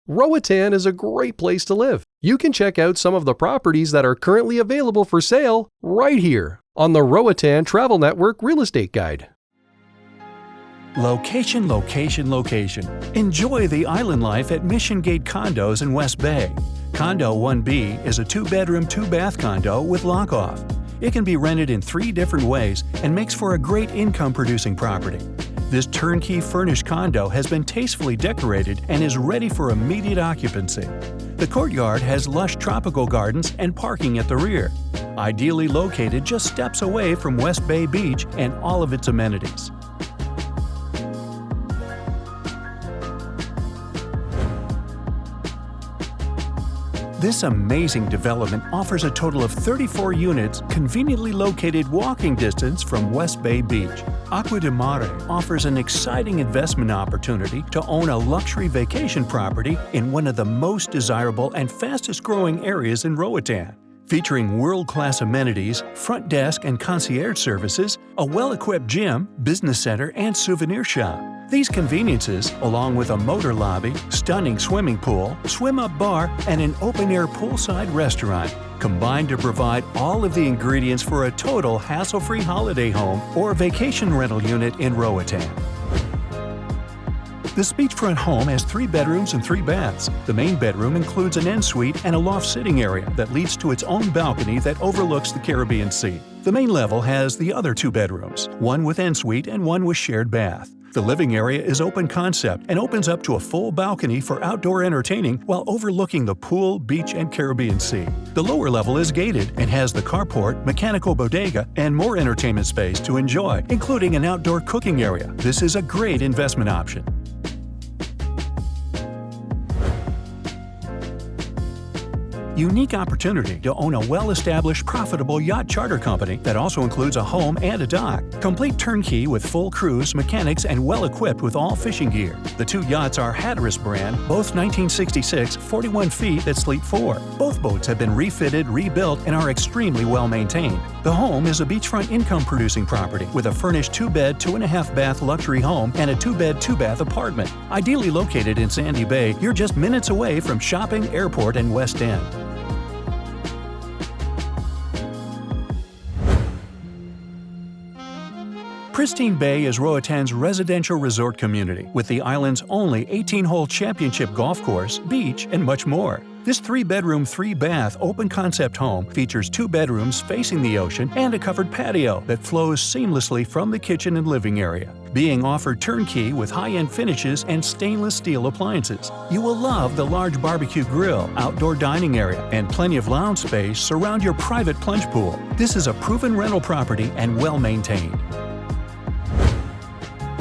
Roatan is a great place to live. You can check out some of the properties that are currently available for sale right here on the Roatan Travel Network Real Estate Guide. Location, location, location. Enjoy the island life at Mission Gate Condos in West Bay. Condo 1B is a 2-bedroom, 2-bath condo with lock-off. It can be rented in 3 different ways and makes for a great income-producing property. This turnkey furnished condo has been tastefully decorated and is ready for immediate occupancy. The courtyard has lush tropical gardens and parking at the rear. Ideally located just steps away from West Bay Beach and all of its amenities. This amazing development offers a total of 34 units conveniently located walking distance from West Bay Beach. Aqua de Mare offers an exciting investment opportunity to own a luxury vacation property in one of the most desirable and fastest-growing areas in Roatan. Featuring world-class amenities, front desk and concierge services, a well-equipped gym, business center, and souvenir shop. These conveniences, along with a motor lobby, stunning swimming pool, swim-up bar, and an open-air poolside restaurant, combine to provide all of the ingredients for a total hassle-free holiday home or vacation rental unit in Roatan. This beachfront home has 3 bedrooms and 3 baths. The main bedroom includes an ensuite and a loft sitting area that leads to its own balcony that overlooks the Caribbean Sea. The main level has the other 2 bedrooms, one with ensuite and one with shared bath. The living area is open concept and opens up to a full balcony for outdoor entertaining while overlooking the pool, beach, and Caribbean Sea. The lower level is gated and has the carport, mechanical bodega, and more entertainment space to enjoy, including an outdoor cooking area. This is a great investment option. Unique opportunity to own a well-established, profitable yacht charter company that also includes a home and a dock. Complete turnkey with full crews, mechanics, and well-equipped with all fishing gear. The 2 yachts are Hatteras brand, both 1966, 41 feet at Sleep 4. Both boats have been refitted, rebuilt, and are extremely well-maintained. The home is a beachfront income-producing property with a furnished 2-bed, 2.5-bath luxury home and a 2-bed, 2-bath apartment. Ideally located in Sandy Bay, you're just minutes away from shopping, airport, and West End. Pristine Bay is Roatan's residential resort community with the island's only 18-hole championship golf course, beach, and much more. This 3-bedroom, 3-bath open-concept home features 2 bedrooms facing the ocean and a covered patio that flows seamlessly from the kitchen and living area, being offered turnkey with high-end finishes and stainless steel appliances. You will love the large barbecue grill, outdoor dining area, and plenty of lounge space surround your private plunge pool. This is a proven rental property and well-maintained.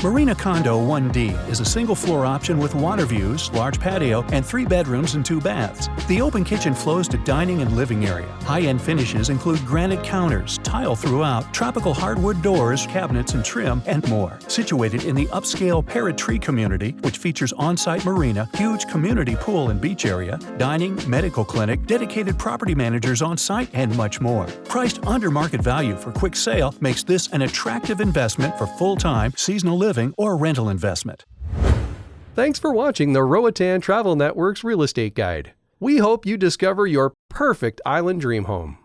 Marina Condo 1D is a single-floor option with water views, large patio, and 3 bedrooms and 2 baths. The open kitchen flows to dining and living area. High-end finishes include granite counters, tile throughout, tropical hardwood doors, cabinets and trim, and more. Situated in the upscale Parrot Tree community, which features on-site marina, huge community pool and beach area, dining, medical clinic, dedicated property managers on-site, and much more. Priced under market value for quick sale makes this an attractive investment for full-time, seasonal living or rental investment. Thanks for watching the Roatan Travel Network's Real Estate Guide. We hope you discover your perfect island dream home.